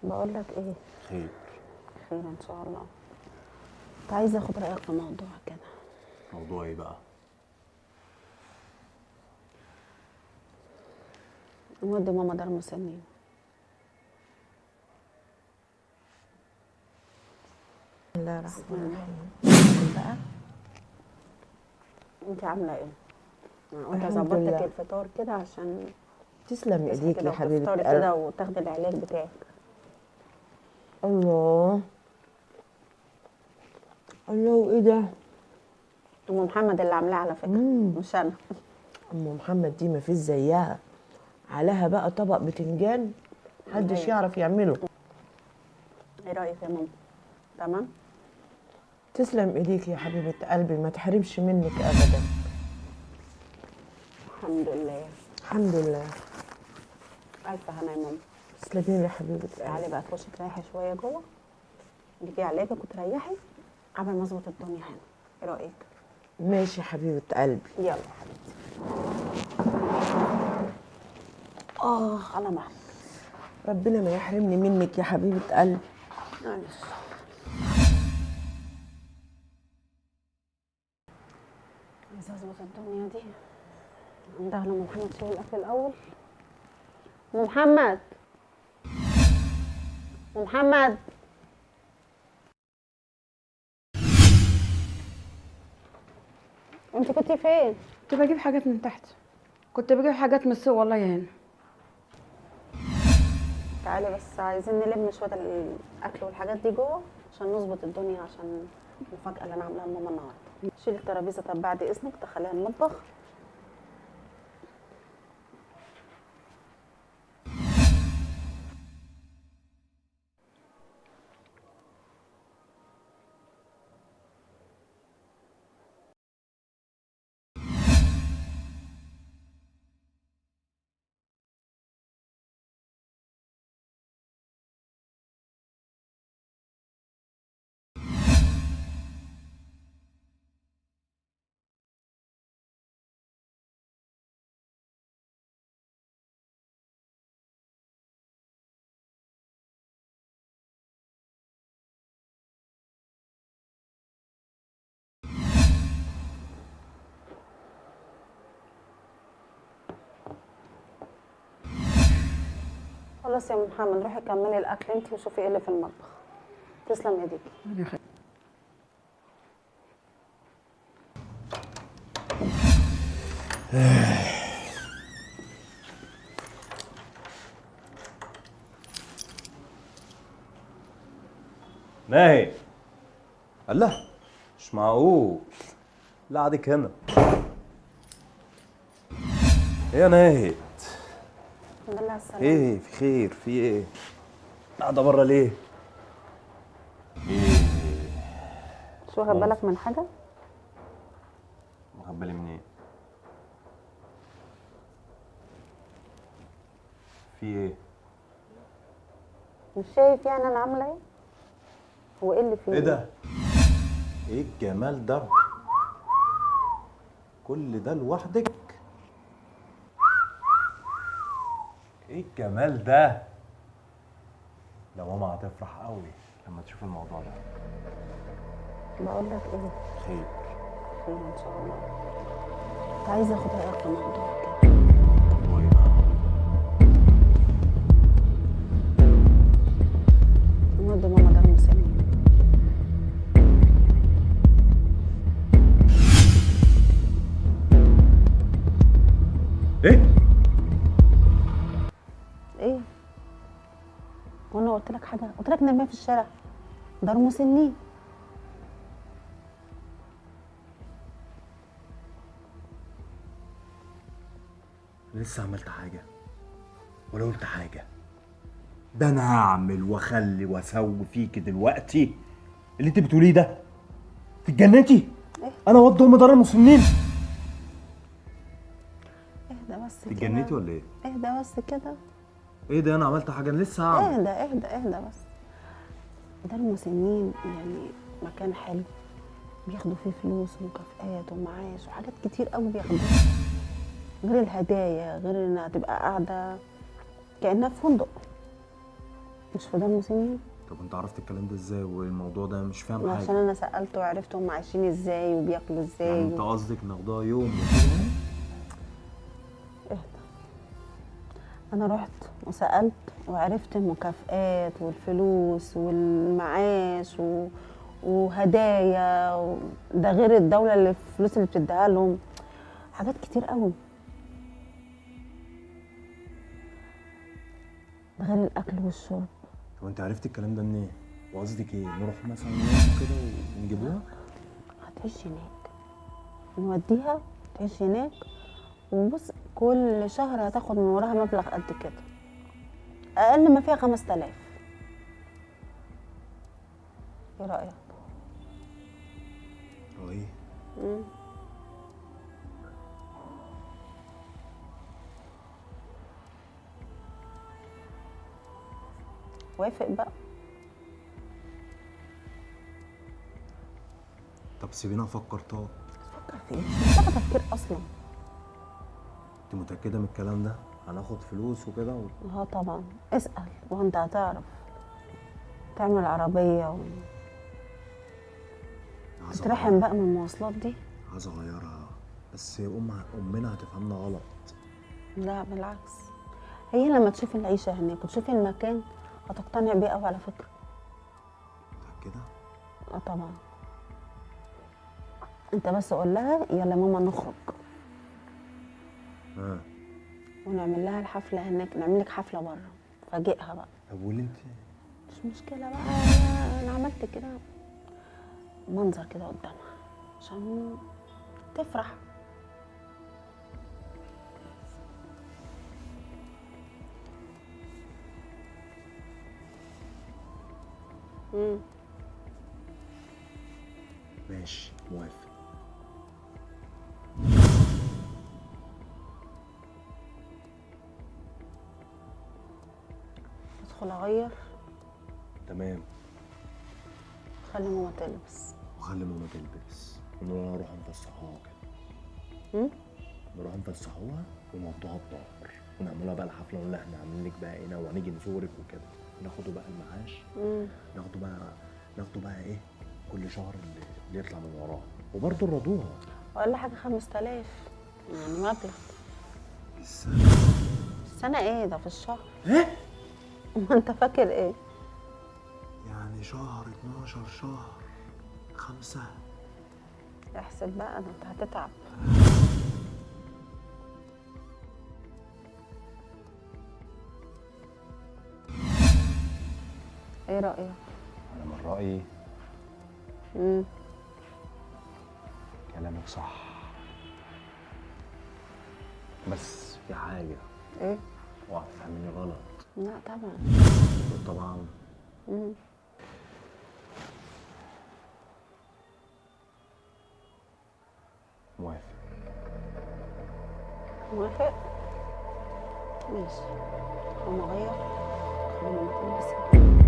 بقول لك ايه؟ خير. خير ان شاء الله. كنت عايزه اخد رايك في موضوع كده. موضوع ايه بقى؟ نودي ماما دار مسنين. بسم الله الرحمن الرحيم. بقى انت عامله ايه؟ انا قلت الحمد اظبط لك لله. الفطار كده عشان تسلم تصحي ايديك كده يا حبيبه وتفطري قلب. كده وتاخدي العلاج بتاعك. الله الله، وايه ده؟ ام محمد اللي عاملاه على فكره، مش انا. ام محمد دي مفيش زيها، عليها بقى طبق بتنجان محدش يعرف يعمله. ايه رايك يا ماما؟ تمام. تسلم ايديك يا حبيبه قلبي، ما تحرمش منك ابدا. الحمد لله. الحمد لله. الف هنا يا ماما. تسلمي لي يا حبيبه تعالي قلبي. بقى تخشي تريحي شويه جوه، تجيبي علاجك وتريحي قبل ما اظبط الدنيا هنا. ايه رايك؟ ماشي يا حبيبه قلبي. يلا يا حبيبتي. على مهلك. ربنا ما يحرمني منك يا حبيبه قلبي. معلش. عايزه اظبط الدنيا دي. عندها لما محمد شايل الاكل الاول. ام محمد، ام محمد، انت كنتي فين؟ كنت بجيب حاجات من تحت، كنت بجيب حاجات من السوق والله يا هنا. تعالي بس عايزين نلم شويه الاكل والحاجات دي جوه عشان نظبط الدنيا، عشان المفاجاه اللي انا عاملاها لماما النهارده. شيلي الترابيزه طب بعد اذنك، دخليها المطبخ. خلاص يا ام محمد، روحي كملي الاكل انت وشوفي ايه اللي في المطبخ. تسلم ايديكي. ناهي. الله، مش معقول. لا عادك هنا. ايه يا ناهد؟ الحمد لله على السلامه. ايه في خير؟ في ايه؟ قاعدة بره ليه؟ مش واخد بالك من حاجه؟ واخد بالي من ايه؟ في ايه؟ مش شايف يعني انا عامله ايه؟ هو ايه اللي فيه؟ ايه ده؟ ايه الجمال ده؟ كل ده لوحدك؟ ايه الجمال ده؟ ده ماما هتفرح قوي لما تشوف الموضوع ده. بقول لك ايه؟ خير. خير ان شاء الله. كنت عايزه اخد رايك في موضوع كده. موضوع ايه بقى؟ نودي ماما دار مسنين. ايه؟ ايه؟ وانا قلت لك حاجه؟ قلت لك نرميها في الشارع. دار مسنين. لسه عملت حاجة ولا قلت حاجة؟ ده انا هعمل واخلي واسوي فيكي دلوقتي اللي انت بتقوليه ده. اتجننتي؟ إيه؟ انا واد ام دار المسنين؟ اهدى بس كده. اتجننتي ولا ايه؟ اهدى بس كده. ايه ده؟ انا عملت حاجة؟ انا لسه هعمل. اهدى بس. دار المسنين يعني مكان حلو، بياخدوا فيه فلوس ومكافآت ومعاش وحاجات كتير قوي بياخدوها، غير الهدايا، غير انها تبقى قاعده كانها في فندق. مش في دار مسنين؟ طب انت عرفت الكلام ده ازاي والموضوع ده مش فاهم عشان حاجه. انا سالت وعرفت هم عايشين ازاي وبياكلوا ازاي يعني انت قصدك ناخدها يوم وكده؟ اهدى. انا رحت وسالت وعرفت المكافآت والفلوس والمعاش وهدايا ده غير الدوله اللي الفلوس اللي بتديها لهم، حاجات كتير قوي، ده غير الاكل والشرب. طب انت عرفت الكلام ده منين؟ وقصدك ايه؟ نروح مثلا يوم كده ونجيبوها؟ هتعيش هناك، نوديها تعيش هناك، وبص كل شهر هتاخد من وراها مبلغ قد كده، اقل ما فيها 5000. ايه رايك؟ هو ايه؟ وافق بقى. طب سيبيني افكر. طب فكر في ايه؟ مش محتاجه تفكير اصلا. انت متاكده من الكلام ده؟ هناخد فلوس وكده اه طبعا، اسال وانت هتعرف تعمل عربيه عايز تترحم بقى من المواصلات دي. عايز اغيرها، بس امنا هتفهمنا غلط. لا بالعكس، هي لما تشوف العيشه هناك وتشوف المكان هتقتنع بيه قوي على فكره. متاكده؟ اه طبعا. انت بس قول لها يلا ماما نخرج ونعمل لها الحفله هناك، نعمل لك حفله بره، فاجئها بقى. طب واللي انت مش مشكله بقى، انا عملت كده منظر كده قدامها عشان تفرح. ماشي موافق. ادخل اغير، تمام. خلي ماما تلبس. وخلي ماما تلبس ونروح نفسحوها كده. نروح نفسحوها ونودوها الظهر ونعملها بقى الحفله، ونقول لها احنا عاملين لك بقى هنا وهنيجي نزورك وكده، وناخدوا بقى المعاش. ناخدوا بقى ايه كل شهر اللي يطلع من وراها، وبرضه نرضوها. ولا حاجه 5000 يعني مبلغ. السنة؟ السنه ايه ده؟ في الشهر. ايه؟ ما انت فاكر ايه؟ يعني شهر 12 شهر 5. احسب بقى، ده انت هتتعب. ايه رايك؟ انا من رايي امم كلامك صح، بس في حاجه. ايه؟ اوعى تفهميني غلط. لا طبعا. طبعا. امم موافق. موافق. ماشي، هقوم اغير، خلي ماما تلبس.